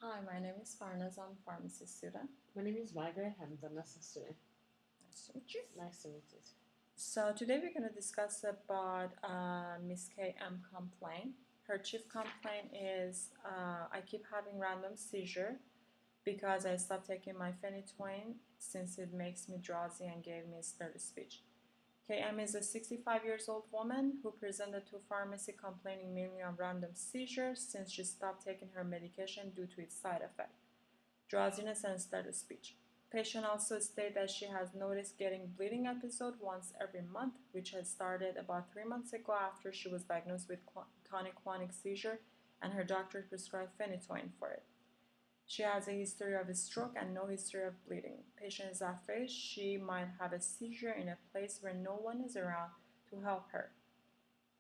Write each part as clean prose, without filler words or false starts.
Hi, my name is Farnaz. I'm a pharmacy student. My name is Margaret. I'm the nursing student. Nice to meet you. Nice to meet you. So today we're going to discuss about Miss KM complaint. Her chief complaint is I keep having random seizure because I stopped taking my phenytoin since it makes me drowsy and gave me slurred speech. KM is a 65 years old woman who presented to pharmacy complaining mainly of random seizures since she stopped taking her medication due to its side effect, drowsiness and slurred speech. Patient also stated that she has noticed getting bleeding episode once every month, which had started about 3 months ago after she was diagnosed with tonic-clonic seizure and her doctor prescribed phenytoin for it. She has a history of a stroke and no history of bleeding. Patient is afraid she might have a seizure in a place where no one is around to help her.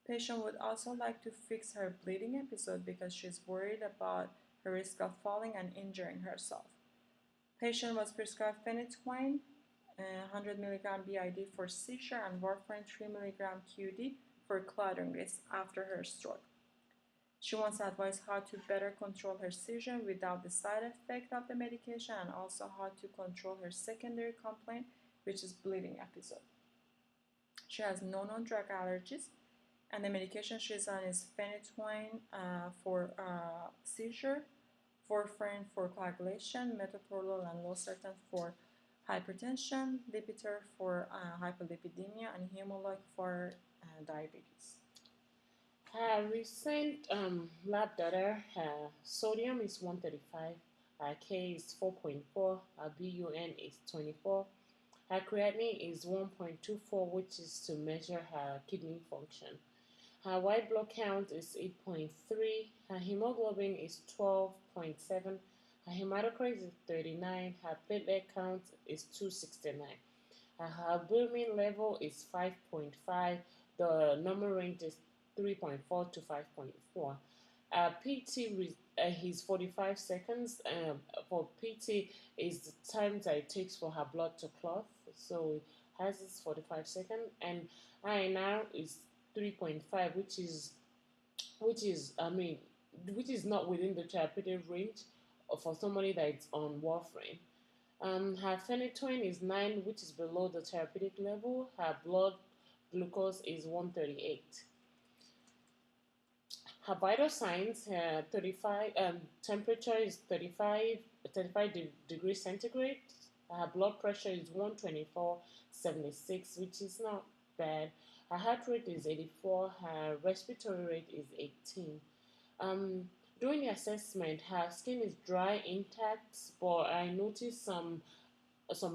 Patient would also like to fix her bleeding episode because she's worried about her risk of falling and injuring herself. Patient was prescribed phenytoin, 100 mg BID for seizure and warfarin 3 mg QD for clotting risk after her stroke. She wants advice how to better control her seizure without the side effect of the medication and also how to control her secondary complaint, which is bleeding episode. She has no known drug allergies, and the medication she's on is phenytoin for seizure, warfarin for coagulation, metoprolol and losartan for hypertension, Lipitor for hyperlipidemia, and Humalog for diabetes. Her recent lab data, her sodium is 135, her K is 4.4, her BUN is 24, her creatinine is 1.24, which is to measure her kidney function. Her white blood count is 8.3, her hemoglobin is 12.7, her hematocrit is 39, her platelet count is 269. Her albumin level is 5.5. The normal range is 3.4 to 5.4. PT is 45 seconds. For PT is the time that it takes for her blood to clot. So hers is 45 seconds, and INR is 3.5, which is which is not within the therapeutic range for somebody that's on warfarin. Her phenytoin is 9, which is below the therapeutic level. Her blood glucose is 138. Her vital signs, her 35, temperature is 35 degrees centigrade. Her blood pressure is 124/76, which is not bad. Her heart rate is 84. Her respiratory rate is 18. Um, During the assessment, her skin is dry, intact, but I noticed some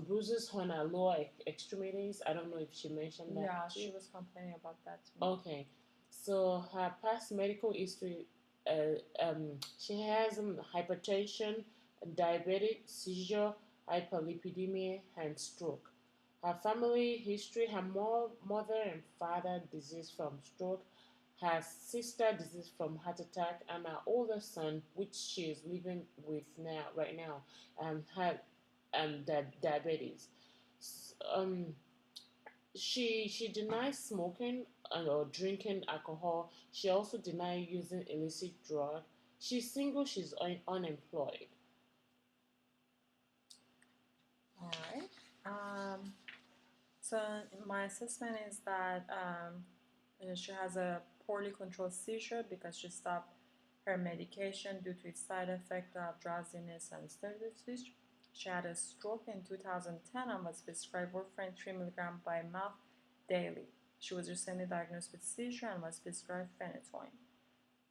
bruises on her lower extremities. I don't know if she mentioned that. Yeah, too. she was complaining about that too. Okay, so her past medical history, she has hypertension, diabetic, seizure, hyperlipidemia, and stroke. Her family history: her mother and father disease from stroke, her sister disease from heart attack, and her older son, which she is living with now, right now, had diabetes. Um, she denies smoking or drinking alcohol. She also denies using illicit drug. She's single. She's unemployed. All right. So my assessment is that she has a poorly controlled seizure because she stopped her medication due to its side effect of drowsiness and slurred speech. She had a stroke in 2010 and was prescribed warfarin 3 mg by mouth daily. She was recently diagnosed with seizure and was prescribed phenytoin.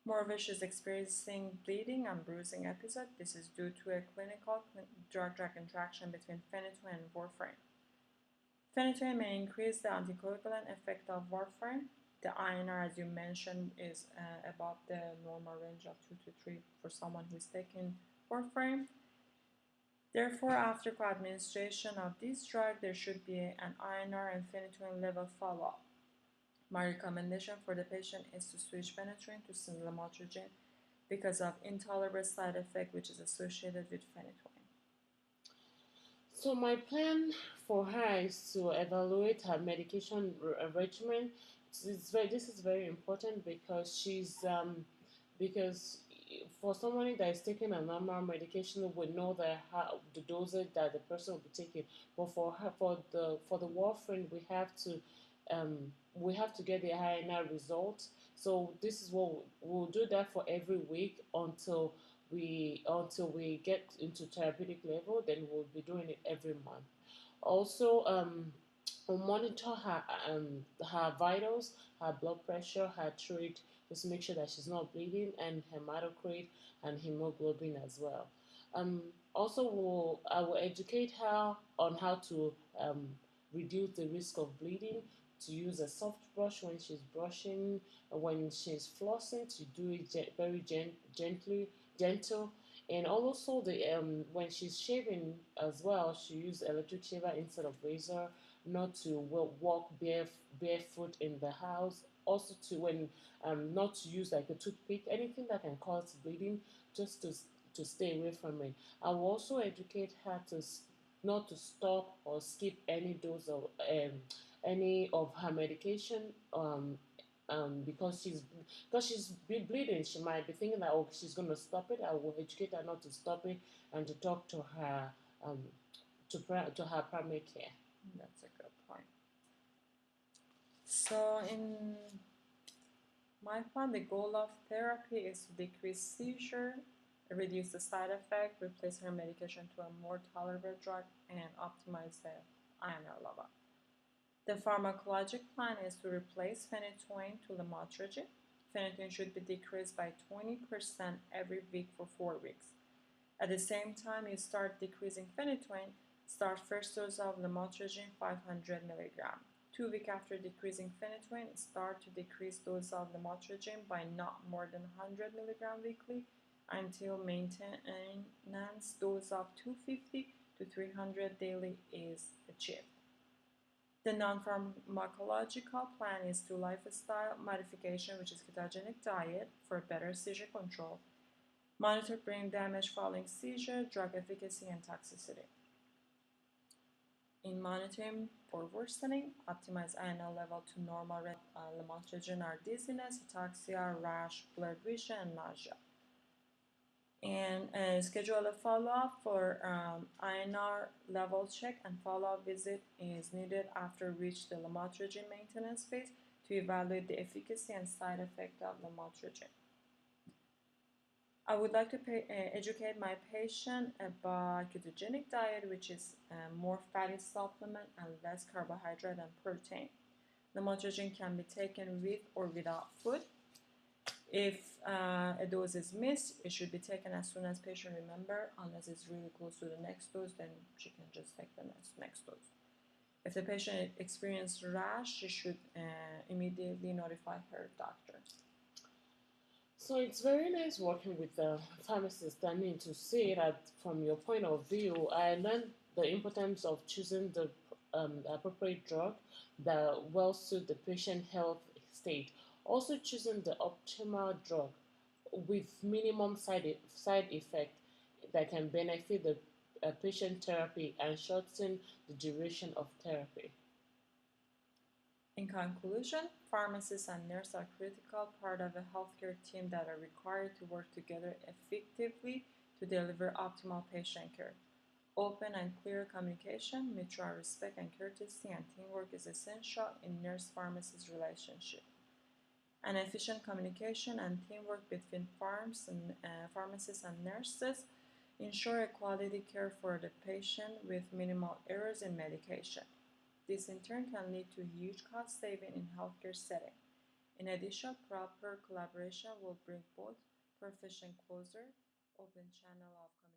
Moreover, she is experiencing bleeding and bruising episode. This is due to a clinical drug-drug interaction between phenytoin and warfarin. Phenytoin may increase the anticoagulant effect of warfarin. The INR, as you mentioned, is above the normal range of 2 to 3 for someone who is taking warfarin. Therefore, after co-administration of this drug, there should be an INR and phenytoin level follow-up. My recommendation for the patient is to switch phenytoin to lamotrigine because of intolerable side effect which is associated with phenytoin. So my plan for her is to evaluate her medication regimen. This is very important because she's because for somebody that is taking a normal medication, we know the dosage that the person will be taking. But for the warfarin, we have to get the INR results. So this is what we'll do that for every week until we get into therapeutic level. Then we'll be doing it every month. Also, we'll monitor her vitals, her blood pressure, her rate, just make sure that she's not bleeding, and hematocrit and hemoglobin as well. Also, I will educate her on how to reduce the risk of bleeding, to use a soft brush when she's brushing, when she's flossing, to do it very gentle, and also the when she's shaving as well, she use electric shaver instead of razor. Not to walk barefoot in the house. Also to when not to use like a toothpick, anything that can cause bleeding, just to stay away from it. I will also educate her not to stop or skip any dose of any of her medication because she's been bleeding. She might be thinking that, oh, she's going to stop it. I will educate her not to stop it and to talk to her to her primary care. That's a good point. So in my plan, the goal of therapy is to decrease seizure, reduce the side effect, replace her medication to a more tolerable drug, and optimize the INR level. The pharmacologic plan is to replace phenytoin to lamotrigine. Phenytoin should be decreased by 20% every week for 4 weeks. At the same time you start decreasing phenytoin, start first dose of lamotrigine 500 mg. 2 weeks after decreasing phenytoin, start to decrease dose of lamotrigine by not more than 100 mg weekly until maintenance dose of 250 to 300 daily is achieved. The non-pharmacological plan is to lifestyle modification, which is ketogenic diet for better seizure control, monitor brain damage following seizure, drug efficacy, and toxicity. In monitoring for worsening, optimize INL level to normal lamotrigine are dizziness, ataxia, rash, blurred vision, and nausea. And schedule a follow-up for INR level check, and follow-up visit is needed after reach the lamotrigine maintenance phase to evaluate the efficacy and side effect of lamotrigine. I would like to educate my patient about ketogenic diet, which is more fatty supplement and less carbohydrate and protein. Lamotrigine can be taken with or without food. If a dose is missed, it should be taken as soon as patient remember. Unless it's really close to the next dose, then she can just take the next dose. If the patient experiences rash, she should immediately notify her doctor. So it's very nice working with the pharmacist. I mean, to see that from your point of view, I learned the importance of choosing the appropriate drug that will suit the patient health state. Also choosing the optimal drug with minimum side effect that can benefit the patient therapy and shorten the duration of therapy. In conclusion, pharmacists and nurses are a critical part of a healthcare team that are required to work together effectively to deliver optimal patient care. Open and clear communication, mutual respect and courtesy, and teamwork is essential in nurse-pharmacist relationship. And efficient communication and teamwork between pharmacists and nurses ensure a quality care for the patient with minimal errors in medication. This in turn can lead to huge cost saving in healthcare setting. In addition, proper collaboration will bring both professions closer, open channel of communication.